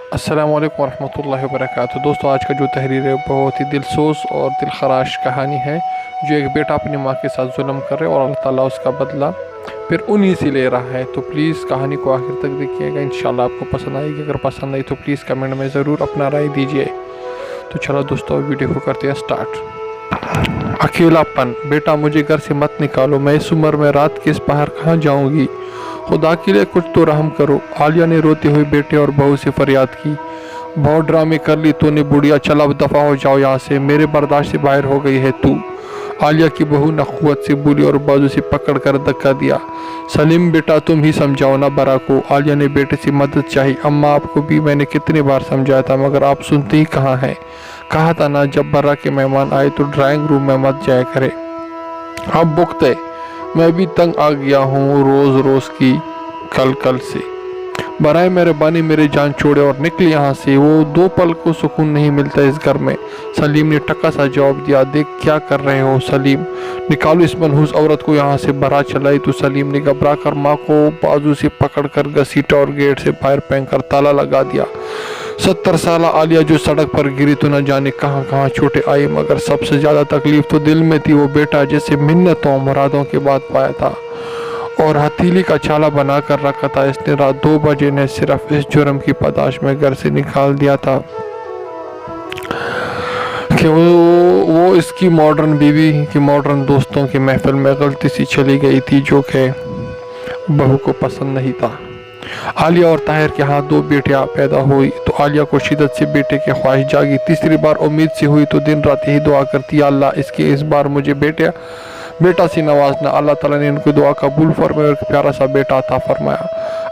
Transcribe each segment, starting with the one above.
अस्सलाम वालेकुम रहमतुल्लाहि व बरकातहू। दोस्तों, आज का जो तहरीर है बहुत ही दिलसोज और दिलखराश कहानी है। जो एक बेटा अपनी माँ के साथ जुल्म कर रहे और अल्लाह ताला उसका बदला फिर उन्हीं से ले रहा है। तो प्लीज़ कहानी को आखिर तक देखिएगा, इंशाल्लाह आपको पसंद आएगी। अगर पसंद आई तो प्लीज़ कमेंट में ज़रूर अपना राय दीजिए। तो चलो दोस्तों, वीडियो को करते हैं स्टार्ट। अकेलापन। बेटा मुझे घर से मत निकालो, मैं इस उम्र में रात के इस बाहर कहाँ जाऊँगी। खुदा के लिए कुछ तो रहम करो। आलिया ने रोते हुए बेटे और बहू से फरियाद की। बहुत ड्रामे कर ली तूने बुढ़िया, चल अब दफ़ा हो जाओ यहाँ से, मेरे बर्दाश्त से बाहर हो गई है तू। आलिया की बहू नखुवत से बोली और बाजू से पकड़ कर धक्का दिया। सलीम बेटा तुम ही समझाओ ना बरा को। आलिया ने बेटे से मदद चाही। अम्मा आपको भी मैंने कितनी बार समझाया था मगर आप सुनते ही कहाँ हैं। कहा था ना जब बरा के मेहमान आए तो ड्राइंग रूम में मत जाया करे। अब बुख्त है, मैं भी तंग आ गया हूँ रोज़ रोज़ की कल से। बराए मेहरबानी मेरे जान छोड़े और निकले यहाँ से। वो दो पल को सुकून नहीं मिलता इस घर में। सलीम ने टक्का सा जवाब दिया। देख क्या कर रहे हो सलीम, निकालो इस मनहूस औरत को यहाँ से। बरा चलाई तो सलीम ने घबरा कर माँ को बाजू से पकड़ कर घसीटा और गेट से बाहर फेंक कर ताला लगा दिया। 70 साल आलिया जो सड़क पर गिरी तो न जाने कहाँ कहाँ चोटें आई, मगर सबसे ज़्यादा तकलीफ तो दिल में थी। वो बेटा जिसे मिन्नतों मुरादों के बाद पाया था और हथेली का छाला बना कर रखा था, इसने रात 2 बजे ने सिर्फ इस जुर्म की पादाश में घर से निकाल दिया था कि वो इसकी मॉडर्न बीवी की मॉडर्न दोस्तों की महफिल में गलती से चली गई थी, जो कि बहू को पसंद नहीं था। आलिया और ताहिर के हाथ 2 बेटियां पैदा हुई तो आलिया को शिद्दत से बेटे की ख्वाहिश जागी। तीसरी बार उम्मीद से हुई तो दिन रात यही दुआ करती, अल्लाह इसके इस बार मुझे बेटा से नवाजना। अल्लाह ताला ने उनकी दुआ कबूल फरमाया और प्यारा सा बेटा अता फरमाया।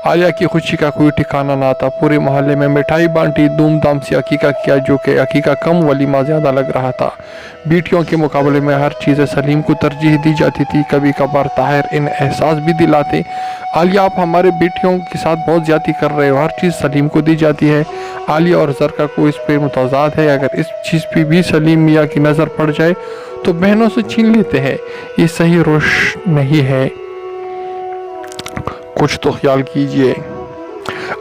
आलिया की खुशी का कोई ठिकाना ना था। पूरे मोहल्ले में मिठाई बांटी, धूमधाम से अकीका किया, जो कि अकीका कम वलीमा ज़्यादा लग रहा था। बेटियों के मुकाबले में हर चीज़ सलीम को तरजीह दी जाती थी। कभी कभार ताहिर इन एहसास भी दिलाते, आलिया आप हमारे बेटियों के साथ बहुत ज़्यादती कर रहे हो, हर चीज़ सलीम को दी जाती है। आलिया और ज़रका को इस पर मुतज़ाद है। अगर इस चीज़ पर भी सलीम मियाँ की नज़र पड़ जाए तो बहनों से छीन लेते हैं। ये सही रोश नहीं है, कुछ तो ख्याल कीजिए।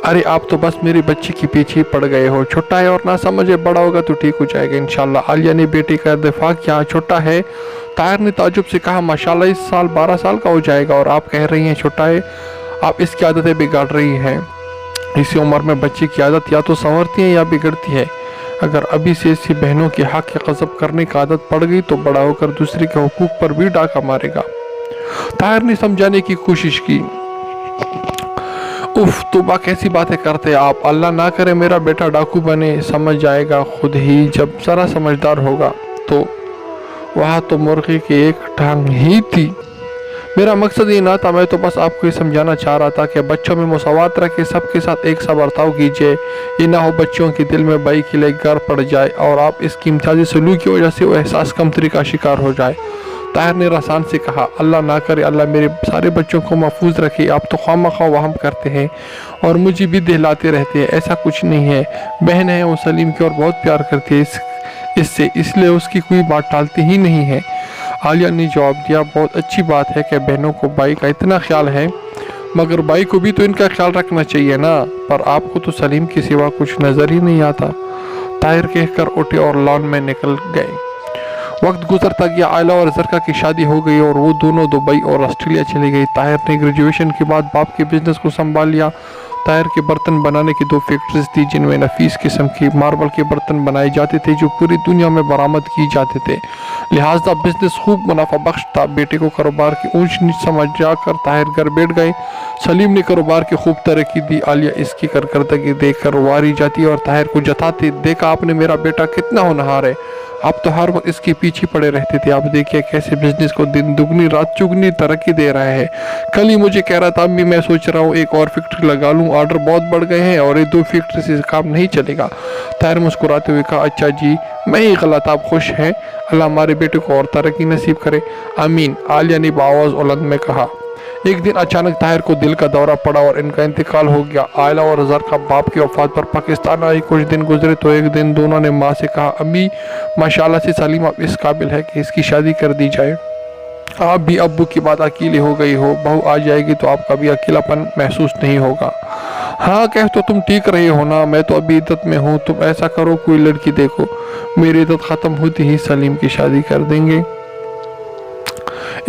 अरे आप तो बस मेरे बच्चे के पीछे पड़ गए हो। छोटा है और ना समझे, बड़ा होगा तो ठीक हो जाएगा इंशाल्लाह। आलिया ने बेटे का दिफा किया। छोटा है, ताहिर ने ताजुब से कहा। माशाल्लाह इस साल 12 साल का हो जाएगा और आप कह रही हैं छोटा है। आप इसकी आदतें बिगाड़ रही हैं। इसी उम्र में बच्चे की आदत या तो संवरती है या बिगड़ती है। अगर अभी से इसकी बहनों के हक की गज़ब करने की आदत पड़ गई तो बड़ा होकर दूसरे के हुकूक पर भी डाका मारेगा। ताहिर ने समझाने की कोशिश की। उफ तौबा कैसी बातें करते आप, अल्लाह ना करे मेरा बेटा डाकू बने। समझ जाएगा खुद ही जब ज़रा समझदार होगा। तो वहाँ तो मुर्गी की एक टांग ही थी। मेरा मकसद ये ना था, मैं तो बस आपको ये समझाना चाह रहा था कि बच्चों में मुसावात रखे, सबके साथ एक सा बर्ताव कीजिए। ये ना हो बच्चों के दिल में बाई के लिए गर पड़ जाए और आप इसकी इम्तियाजी सलूक की वजह से वो एहसास कमतरी का शिकार हो जाए। ताहिर ने रसान से कहा, अल्लाह ना करे, अल्लाह मेरे सारे बच्चों को महफूज रखे। आप तो ख्वामख्वाह वहम करते हैं और मुझे भी दिलाते रहते हैं। ऐसा कुछ नहीं है। बहन है वो सलीम की और बहुत प्यार करती है इससे, इसलिए उसकी कोई बात टालती ही नहीं है। आलिया ने जवाब दिया। बहुत अच्छी बात है कि बहनों को भाई का इतना ख्याल है, मगर भाई को भी तो इनका ख्याल रखना चाहिए ना। पर आपको तो सलीम के सिवा कुछ नज़र ही नहीं आता। ताहिर कहकर उठे और लॉन में निकल गए। वक्त गुजरता गया। आयला और ज़रका की शादी हो गई और वो दोनों दुबई और ऑस्ट्रेलिया चली गई। ताहिर ने ग्रेजुएशन के बाद बाप के बिजनेस को संभाल लिया। ताहिर के बर्तन बनाने की 2 फैक्ट्रीज थी जिनमें नफीस किस्म के मार्बल के बर्तन बनाए जाते थे जो पूरी दुनिया में बरामद की जाते थे। लिहाजा बिजनेस खूब मुनाफा बख्श था। बेटे को कारोबार की ऊंच नीच समझ जाकर ताहिर घर बैठ गए। सलीम ने कारोबार की खूब तरक्की दी। आलिया इसकी करकर्दगी देख कर वारी जाती और ताहिर को जताते, देखा आपने मेरा बेटा कितना होनहार है। आप तो हर वक्त इसके पीछे पड़े रहते थे, आप देखिए कैसे बिजनेस को दिन दुगनी रात चुगनी तरक्की दे रहा है। कल ही मुझे कह रहा था अम्मी मैं सोच रहा हूँ एक और फैक्ट्री लगा लूँ, ऑर्डर बहुत बढ़ गए हैं और ये 2 फैक्ट्री से काम नहीं चलेगा। ताहिर मुस्कुराते हुए कहा, अच्छा जी मैं ही गलत, आप खुश हैं, अल्लाह हमारे बेटे को और तरक्की नसीब करे, आमीन। आलिया ने बावाज़ बुलंद में कहा। एक दिन अचानक ताहिर को दिल का दौरा पड़ा और इनका इंतकाल हो गया। आयला और ज़रका बाप की वफात पर पाकिस्तान आई। कुछ दिन गुजरे तो एक दिन दोनों ने माँ से कहा, अम्मी माशाल्लाह से सलीम अब इस काबिल है कि इसकी शादी कर दी जाए। आप भी अब्बू की बात अकेले हो गई हो, बहू आ जाएगी तो आपका भी अकेलापन महसूस नहीं होगा। हाँ कह तो तुम ठीक रहे हो ना, मैं तो अभी इद्दत में हूँ, तुम ऐसा करो कोई लड़की देखो, मेरी इद्दत ख़त्म होती ही सलीम की शादी कर देंगे।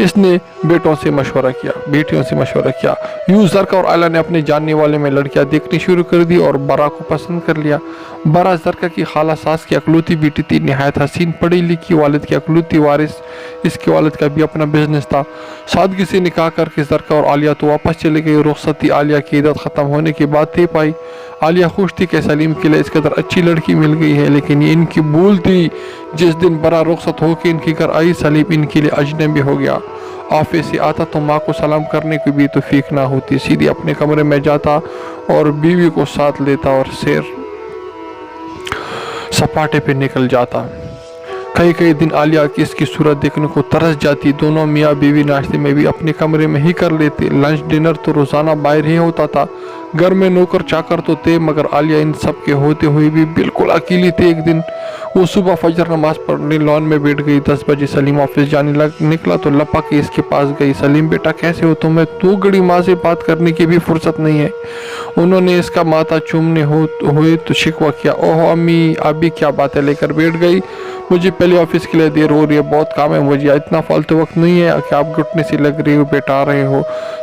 इसने बेटों से मशवरा किया, बेटियों से मशवरा किया। यूं ज़रका और आयला ने अपने जानने वाले में लड़कियां देखनी शुरू कर दी और बरा को पसंद कर लिया। बरा ज़रका की खाला सास की अकलौती बेटी थी, निहायत हसीन पढ़ी लिखी, वालिद की अकलौती वारिस। इसके वालिद का भी अपना बिजनेस था। सादगी से निकाह करके ज़रका और आलिया तो वापस चले गई। रुखसती आलिया की इद्दत ख़त्म होने के बाद दे पाई। आलिया खुश थी कि सलीम के लिए इस कदर अच्छी लड़की मिल गई है, लेकिन ये इनकी भूल थी। जिस दिन बरा रुखसत होकर इनके घर आई, सलीम इनके लिए अजनबी हो गया। ऑफिस से आता तो माँ को सलाम करने की भी तौफीक ना होती, सीधे अपने कमरे में जाता और बीवी को साथ लेता और सैर सपाटे पे निकल जाता। कई कई दिन आलिया की इसकी सूरत देखने को तरस जाती। दोनों मियाँ बीवी नाश्ते में भी अपने कमरे में ही कर लेते। लंच डिनर तो रोज़ाना बाहर ही होता था। घर में नौकर चाकर तो थे, मगर आलिया इन सब के होते हुए भी बिल्कुल अकेली थी। एक दिन वो सुबह फजर नमाज पढ़ने लॉन में बैठ गई। 10 बजे सलीम ऑफिस जाने निकला तो लपा के इसके पास गई। सलीम बेटा कैसे हो तुम्हें? तो गड़ी माँ से बात करने की भी फुर्सत नहीं है। उन्होंने इसका माथा चूमने हुए तो शिकवा किया। ओह अम्मी, अभी क्या बातें लेकर बैठ गई? मुझे पहले ऑफिस के लिए देर हो रही है, बहुत काम है मुझे, इतना फालतू वक्त नहीं है कि आप घुटने से लग रही हो, बेटा आ रहे हो।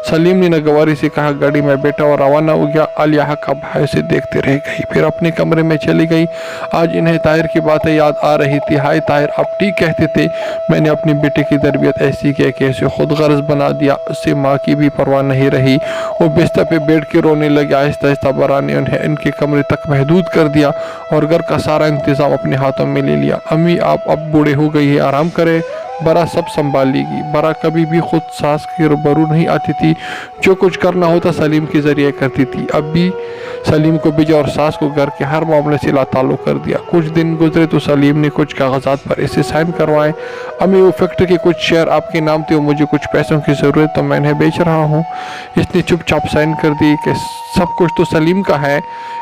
सलीम ने नगवारी से कहा। गाड़ी में बैठा और रवाना हो गया। आलिया हक्का भाई से देखते रह गई, फिर अपने कमरे में चली गई। आज इन्हें ताहिर की बातें याद आ रही थी। हाय ताहिर, आप ठीक कहते थे, मैंने अपनी बेटे की तरबियत ऐसी की कि ऐसे खुद गर्ज बना दिया, उससे माँ की भी परवाह नहीं रही। वो बिस्तर पे बैठ के रोने लगे। आहिस्ता आहिस्ता बरा ने उन्हें इनके कमरे तक महदूद कर दिया और घर का सारा इंतज़ाम अपने हाथों में ले लिया। अम्मी आप अब बूढ़े हो गई है, आराम करें, बरा सब संभाल लेगी। बरा कभी भी खुद सास के रूबरू नहीं आती थी। जो कुछ करना होता सलीम के जरिए करती थी। अब भी सलीम को भेजा और सास को घर के हर मामले से लाताल्लुक़ कर दिया। कुछ दिन गुजरे तो सलीम ने कुछ कागजात पर इसे साइन करवाए। अम्मी वो फैक्ट्री के कुछ शेयर आपके नाम थे, मुझे कुछ पैसों की ज़रूरत तो मैं इन्हें बेच रहा हूँ। इसने चुपचाप साइन कर दी कि सब कुछ तो सलीम का है।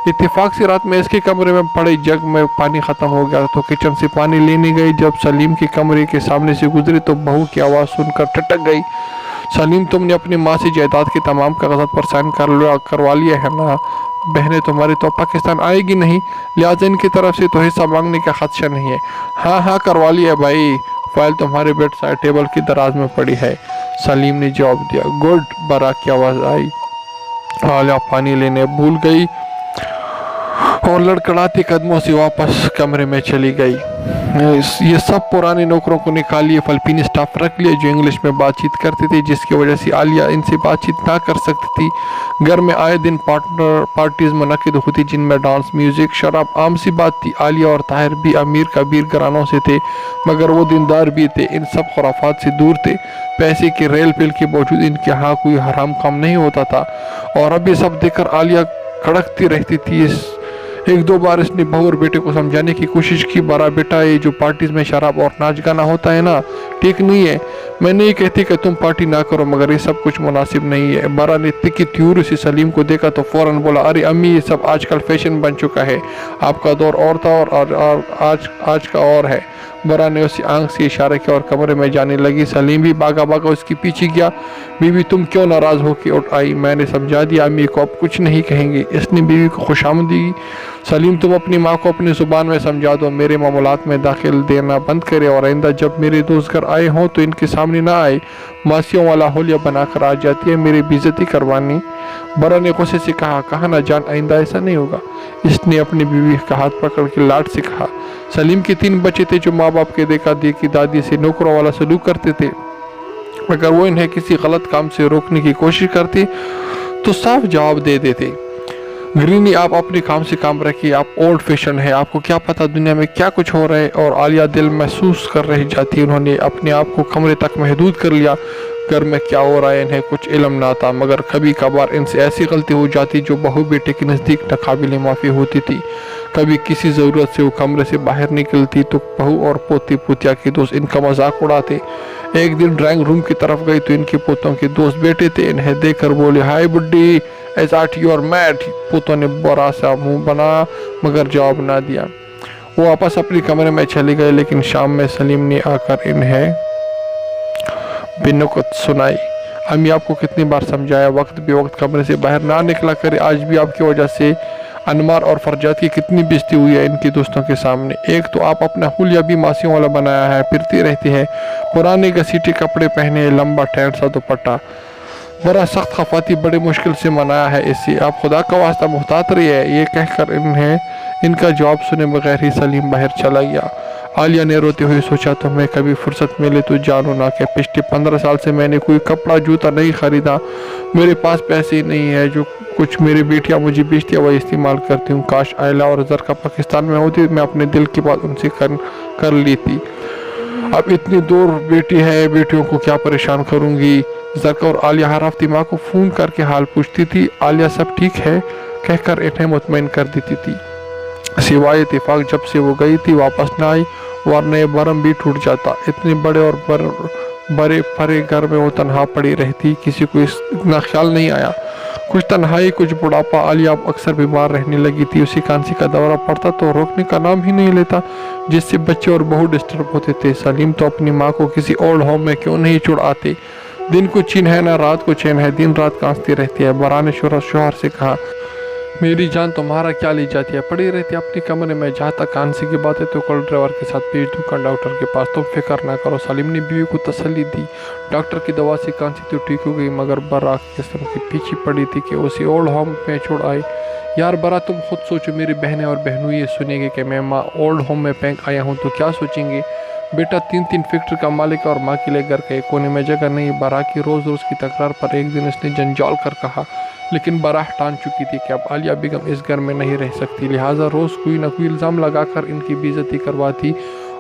इत्तेफाक से रात में इसके कमरे में पड़े जग में पानी ख़त्म हो गया तो किचन से पानी लेने गई। जब सलीम के कमरे के सामने से गुजरी तो बहू की आवाज़ सुनकर ठटक गई। सलीम, तुमने अपनी माँ से जायदाद के तमाम कागजात पर साइन करवा लिए है ना? बहनें तुम्हारी तो पाकिस्तान आएगी नहीं, लिहाजा इनकी तरफ से तो हिस्सा मांगने का खदशा नहीं है। हाँ हाँ करवा लिया भाई, फाइल तुम्हारे बेड साइड टेबल की दराज में पड़ी है, सलीम ने जवाब दिया। गुड, बरा की आवाज़ आई। आलिया पानी लेने भूल गई और लड़खड़ाते कदमों से वापस कमरे में चली गई। ये सब पुराने नौकरों को निकालिए, फिलिपीनी स्टाफ रख लिया जो इंग्लिश में बातचीत करते थे, जिसकी वजह से आलिया इनसे बातचीत ना कर सकती थी। घर में आए दिन पार्टीज मुनक़िद होती जिनमें डांस, म्यूज़िक, शराब आम सी बात थी। आलिया और ताहिर भी अमीर कबीर घरानों से थे, मगर वो दीनदार भी थे, इन सब खुराफात से दूर थे। पैसे के रेल पेल के बावजूद इनके यहाँ कोई हराम काम नहीं होता था। और अब ये सब देखकर आलिया कड़कती रहती थी। एक दो बार इसने बहू और बेटे को समझाने की कोशिश की। बड़ा बेटा, ये जो पार्टीज में शराब और नाच गाना होता है ना, ठीक नहीं है। मैं नहीं कहती कि तुम पार्टी ना करो, मगर ये सब कुछ मुनासिब नहीं है। बरा ने तिक्की त्यूर से सलीम को देखा तो फौरन बोला, अरे अम्मी, ये सब आजकल फैशन बन चुका है, आपका दौर और था और आज का और है। बरा ने उसी आंख से इशारा किया और कमरे में जाने लगी। सलीम भी भागा भागा उसके पीछे गया। बीवी, तुम क्यों नाराज़ होकर उठ आई? मैंने समझा दिया अम्मी को, अब कुछ नहीं कहेंगे। इसने बीवी को खुशामदी दी। सलीम, तुम अपनी माँ को अपनी ज़ुबान में समझा दो, मेरे मामलात में दाखिल देना बंद करे और आइंदा जब मेरे दोस्त घर आए हों तो इनके सामने ना आए। मासियों वाला होलिया बनाकर आ जाती है मेरी बेइज्जती करवानी। बरा ने गुस्से से कहा ना जान, आइंदा ऐसा नहीं होगा। इसने अपनी बीवी का हाथ पकड़ के लाड से कहा। सलीम के 3 बच्चे थे जो माँ बाप के देखा देखी दादी से नौकरों वाला सलूक करते थे। अगर वो इन्हें किसी गलत काम से रोकने की कोशिश करती तो साफ जवाब दे देते, ग्रीनी आप अपने काम से काम रखिए, आप ओल्ड फैशन है, आपको क्या पता दुनिया में क्या कुछ हो रहा है। और आलिया दिल महसूस कर रही जाती। उन्होंने अपने आप को कमरे तक महदूद कर लिया। घर में क्या हो रहा है इन्हें कुछ इल्म ना था, मगर कभी कभार इनसे ऐसी गलती हो जाती जो बहू बेटे के नज़दीक नाकाबिल माफ़ी होती थी। कभी किसी ज़रूरत से वो कमरे से बाहर निकलती तो बहू और पोती पोतिया के दोस्त इनका मजाक उड़ाते। एक दिन ड्राइंग रूम की तरफ गई तो इनके पोतों के दोस्त बैठे थे। इन्हें देखकर बोले, हाय बुड्ढी, as art you are mad. पोतों ने बड़ा सा मुँह बना मगर जवाब ना दिया। वो वापस अपने कमरे में चले गए। लेकिन शाम में सलीम ने आकर इन्हें बिनुकत सुनाई। अम्मी आपको कितनी बार समझाया वक्त भी वक्त कमरे से बाहर ना निकला करे। आज भी आपकी वजह से अनमार और फरजात की कितनी बेइज्जती हुई है इनके दोस्तों के सामने। एक तो आप अपना हुलिया भी मासियों वाला बनाया है, फिरती रहती है, पुराने घसीटे कपड़े पहने, लंबा टैंट सा दुपट्टा, बड़ा सख्त खफाती बड़े मुश्किल से मनाया है इससे। आप खुदा का वास्ता मुहतात रही है। ये कहकर इनका जवाब सुने बगैर ही सलीम बाहर चला गया। आलिया ने रोते हुए सोचा तो मैं कभी फुर्सत मिले तो जानू ना कि पिछले 15 साल से मैंने कोई कपड़ा जूता नहीं खरीदा। मेरे पास पैसे ही नहीं है, जो कुछ मेरी बेटियां मुझे बेचती है वही इस्तेमाल करती हूँ। काश आयला और जरका पाकिस्तान में होती, मैं अपने दिल की बात उनसे कर लेती। अब इतनी दूर बेटी है, बेटियों को क्या परेशान करूँगी। जरका और आलिया हर हफ्ते माँ को फ़ोन करके हाल पूछती थी। आलिया सब ठीक है कहकर इन्हें मुतमईन कर देती थी। सिवाय इत्तेफाक जब से वो गई थी वापस न आई, वरना ये बरम भी टूट जाता। इतने बड़े और बड़े फरे घर में वो तनहा पड़ी रहती, किसी को इतना ख्याल नहीं आया। कुछ तन्हाई कुछ बुढ़ापा। आलिया अब अक्सर बीमार रहने लगी थी। उसी खांसी का दौरा पड़ता तो रोकने का नाम ही नहीं लेता, जिससे बच्चे और बहू डिस्टर्ब होते थे। सलीम तो अपनी माँ को किसी ओल्ड होम में क्यों नहीं छुड़ाते। दिन को चैन है ना रात को चैन है, दिन रात कांसती रहती है। बरा ने शोहर से कहा, मेरी जान तुम्हारा क्या ली जाती है, पड़ी रहती है अपने कमरे में। जहाँ तक कांसी की बात है तो कल ड्राइवर के साथ भेज दूँगा डॉक्टर के पास, तुम फिक्र ना करो। सलीम ने बीवी को तसल्ली दी। डॉक्टर की दवा से कांसी तो ठीक हो गई, मगर बरा किस्म की पीछे पड़ी थी कि उसे ओल्ड होम में छोड़ आए। यार बरा तुम खुद सोचो, मेरी बहनें और बहनों ये सुनेंगे कि मैं माँ ओल्ड होम में पैंक आया हूँ तो क्या सोचेंगे। बेटा 3 फैक्ट्री का मालिक और माँ के लिए घर के कोने में जगह नहीं। बरा की रोज़ रोज़ की तकरार पर एक दिन इसने जंजाल कर कहा, लेकिन बराह ठान चुकी थी कि अब आलिया बेगम इस घर में नहीं रह सकती। लिहाजा रोज़ कोई न कोई इल्ज़ाम लगाकर इनकी बेइज्जती करवाती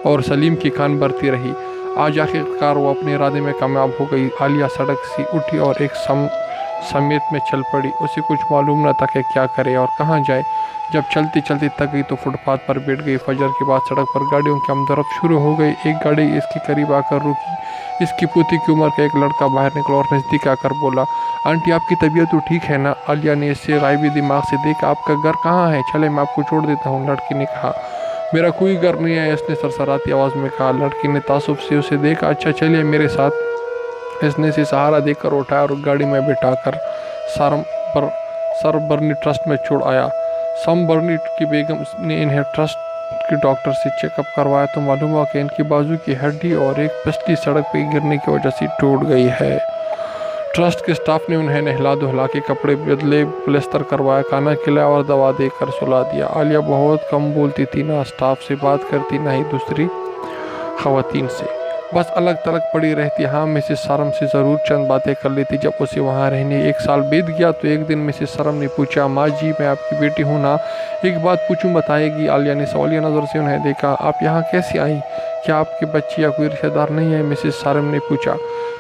और सलीम की कान भरती रही। आज आखिरकार वो अपने इरादे में कामयाब हो गई। आलिया सड़क से उठी और एक समेत में चल पड़ी। उसे कुछ मालूम न था कि क्या करे और कहाँ जाए। जब चलती चलती थक गई तो फुटपाथ पर बैठ गई। फजर के बाद सड़क पर गाड़ियों की आमदरफ्त शुरू हो गई। एक गाड़ी इसके करीब आकर रुकी। इसकी पोती की उम्र का एक लड़का बाहर निकला और नज़दीक आकर बोला, आंटी आपकी तबीयत तो ठीक है ना। आलिया ने इससे गायबी दिमाग से देखा, आपका घर कहाँ है, चले मैं आपको छोड़ देता हूँ। लड़की ने कहा, मेरा कोई घर नहीं है, इसने सरसराती आवाज़ में कहा। लड़की ने तासुब से उसे देखा, अच्छा चलिए मेरे साथ। इसने से सहारा देकर उठाया और गाड़ी में बिठाकर सरबरनी ट्रस्ट में छोड़ आया। समबरनी की बेगम ने इन्हें ट्रस्ट के डॉक्टर से चेकअप करवाया तो मालूम हुआ कि इनकी बाजू की हड्डी और एक पसली सड़क पर गिरने की वजह से टूट गई है। ट्रस्ट के स्टाफ ने उन्हें नहला धुला के कपड़े बदले, प्लास्टर करवाया, खाना खिलाया और दवा देकर सुला दिया। आलिया बहुत कम बोलती थी, ना स्टाफ से बात करती ना ही दूसरी खवातीन से, बस अलग तलग पड़ी रहती। हाँ मिसेस सरम से ज़रूर चंद बातें कर लेती जब उसे वहाँ रहने 1 साल बीत गया। तो एक दिन मिसेस सरम ने पूछा, माँ जी मैं आपकी बेटी हूँ ना, एक बात पूछूं बताएगी। आलिया ने सवालिया नज़र से उन्हें देखा, आप यहाँ कैसे आई, क्या आपके बच्चे या कोई रिश्तेदार नहीं है, मिसेस सरम ने पूछा।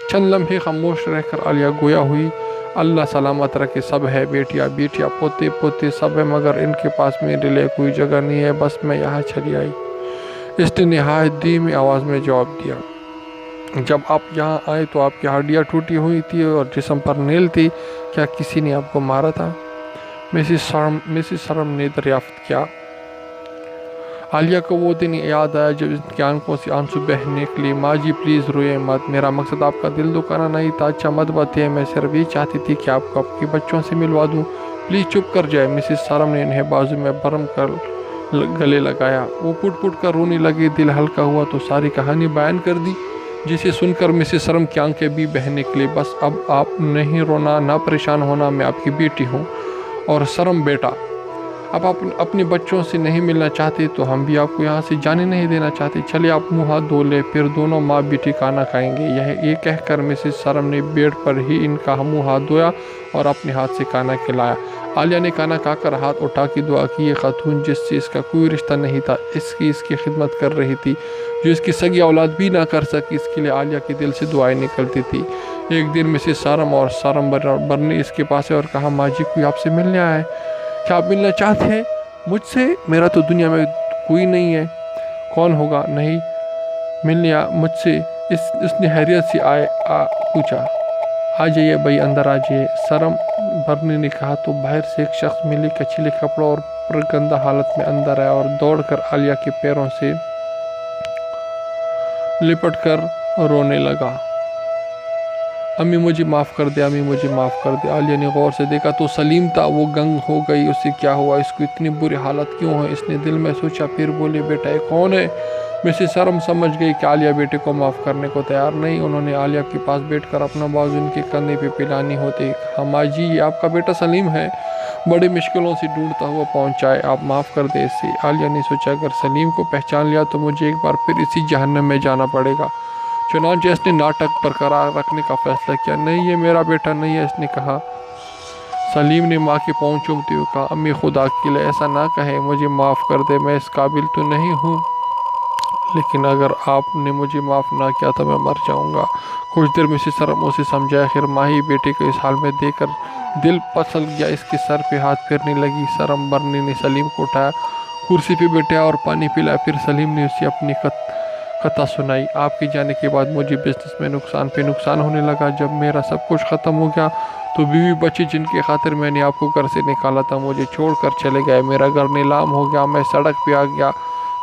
चंद लम्हे खामोश रहकर आलिया गोया हुई, अल्लाह सलामत रखे, सब है, बेटियाँ बेटियाँ पोते पोते सब है, मगर इनके पास मेरे लिए कोई जगह नहीं है, बस मैं यहाँ चली आई। इसने नहायत धीमी आवाज़ में जवाब दिया, जब आप यहाँ आए तो आपकी हड्डियाँ टूटी हुई थी और जिस्म पर नील थी, क्या किसी ने आपको मारा था। मिसेस सरम ने दरियाफ्त किया। आलिया को वो दिन याद आया जब इसकी आंखों से आंसू बह निकली। माँ जी प्लीज़ रोए मत, मेरा मकसद आपका दिल दुखाना नहीं था, अच्छा मत बताइए, मैं सिर्फ ये चाहती थी कि आपको आपके बच्चों से मिलवा दूँ, प्लीज़ चुप कर जाए। मिसेस सरम ने इन्हें बाजू में बरम कर गले लगाया। वो पुट पुट कर रोने लगे। दिल हल्का हुआ तो सारी कहानी बयान कर दी, जिसे सुनकर मिसेस सरम की आंखें भी बह निकली। बस अब आप नहीं रोना, ना परेशान होना, मैं आपकी बेटी हूँ। और सरम बेटा, अब आप अपने बच्चों से नहीं मिलना चाहते तो हम भी आपको यहाँ से जाने नहीं देना चाहते, चलिए आप मुँह हाथ धो ले, फिर दोनों माँ बेटी खाना खाएंगे। ये कहकर मिसेस सरम ने बेड पर ही इनका मुँह हाथ धोया और अपने हाथ से खाना खिलाया। आलिया ने खाना खाकर हाथ उठा के दुआ की। ये खातून जिससे इसका कोई रिश्ता नहीं था, इसकी खिदमत कर रही थी, जो इसकी सगी औलाद भी ना कर सकी, इसके लिए आलिया के दिल से दुआएं निकलती थी। एक दिन मिसेस सरम और सरम बरने इसके पास है और कहा, माँ जी कोई आपसे मिलने आया है, क्या आप मिलना चाहते हैं मुझसे? मेरा तो दुनिया में कोई नहीं है। कौन होगा? नहीं मिलने मुझसे? इसने हैरियत से पूछा। आ जाइए भाई, अंदर आ जाइए, सरम भरने ने कहा। तो बाहर से एक शख्स मिले, कचीले कपड़ों और गंदा हालत में अंदर आया और दौड़कर आलिया के पैरों से लिपट कर रोने लगा। امی مجھے معاف کر دے، امی مجھے معاف کر دے۔ عالیہ نے غور سے دیکھا تو سلیم تھا، وہ گنگ ہو گئی، اسے کیا ہوا، اس کو اتنی بری حالت کیوں ہے؟ اس نے دل میں سوچا، پھر بولے بیٹا یہ کون ہے؟ مسز سرم سمجھ گئی کہ عالیہ بیٹے کو معاف کرنے کو تیار نہیں۔ انہوں نے عالیہ کے پاس بیٹھ کر اپنا بازو ان کے کندھے پہ پلانی ہوتے، ہاں جی یہ آپ کا بیٹا سلیم ہے، بڑی مشکلوں سے ڈھونڈتا ہوا پہنچا ہے، آپ معاف کر دے اسے۔ عالیہ نے سوچا اگر سلیم کو پہچان لیا تو مجھے ایک بار پھر اسی جہنم میں جانا پڑے گا۔ چنانچہ اس نے ناٹک برقرار رکھنے کا فیصلہ کیا۔ نہیں یہ میرا بیٹا نہیں ہے، اس نے کہا۔ سلیم نے ماں کے پاؤں چومتے ہوئے کہا، امی خدا کے لیے ایسا نہ کہیں، مجھے معاف کر دے، میں اس قابل تو نہیں ہوں، لیکن اگر آپ نے مجھے معاف نہ کیا تو میں مر جاؤں گا۔ کچھ دیر مسز سرم اسے سمجھایا، آخر ماہی بیٹے کو اس حال میں دیکھ کر دل پھسل گیا، اس کے سر پہ ہاتھ پھیرنے لگی۔ سرم برنی نے سلیم کو اٹھایا، کرسی پہ بٹھایا اور پانی پلایا، پھر سلیم نے اسے اپنی کتھا سنائی۔ آپ کے جانے کے بعد مجھے بزنس میں نقصان پہ نقصان ہونے لگا، جب میرا سب کچھ ختم ہو گیا تو بیوی بچے جن کی خاطر میں نے آپ کو گھر سے نکالا تھا مجھے چھوڑ کر چلے گئے، میرا گھر نیلام ہو گیا، میں سڑک پہ آ گیا،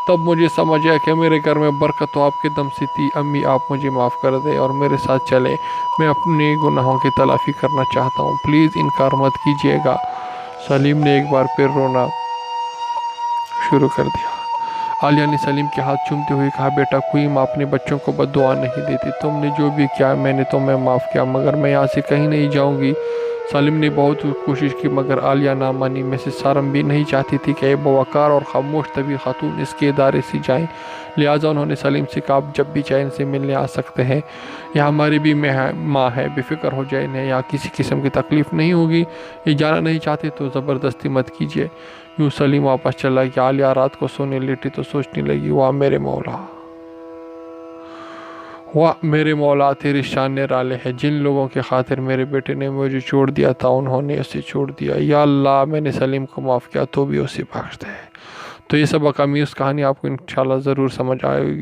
تب مجھے سمجھ آیا کہ میرے گھر میں برکت تو آپ کے دم سے تھی۔ امی آپ مجھے معاف کر دیں اور میرے ساتھ چلیں، میں اپنے گناہوں کی تلافی کرنا چاہتا ہوں، پلیز انکار مت کیجیے گا۔ سلیم نے ایک بار پھر رونا شروع کر دیا۔ عالیہ نے سلیم کے ہاتھ چومتے ہوئے کہا، بیٹا کوئی ماں اپنے بچوں کو بد دعا نہیں دیتی، تم نے جو بھی کیا میں نے تمہیں معاف کیا، مگر میں یہاں سے کہیں نہیں جاؤں گی۔ سلیم نے بہت کوشش کی مگر عالیہ نہ مانی۔ مسز سارم بھی نہیں چاہتی تھی کہ یہ باوقار اور خاموش طبیع خاتون اس کے ادارے سے جائیں، لہٰذا انہوں نے سلیم سے کہا، آپ جب بھی چاہیں ان سے ملنے آ سکتے ہیں، یہاں ہماری بھی ماں ہے، بے فکر ہو جائے، انہیں یہاں کسی قسم کی تکلیف نہیں ہوگی، یہ جانا نہیں چاہتے تو زبردستی مت کیجیے۔ یوں سلیم واپس چلا کہ عالیہ رات کو سونے لیٹی تو سوچنے لگی، واہ میرے مولا، واہ میرے مولا تیری شان نرالے ہے، جن لوگوں کے خاطر میرے بیٹے نے مجھے چھوڑ دیا تھا انہوں نے اسے چھوڑ دیا، یا اللہ میں نے سلیم کو معاف کیا تو بھی اسے بخش دے۔ تو یہ سبق امی اس کہانی آپ کو انشاءاللہ ضرور سمجھ آئے گی۔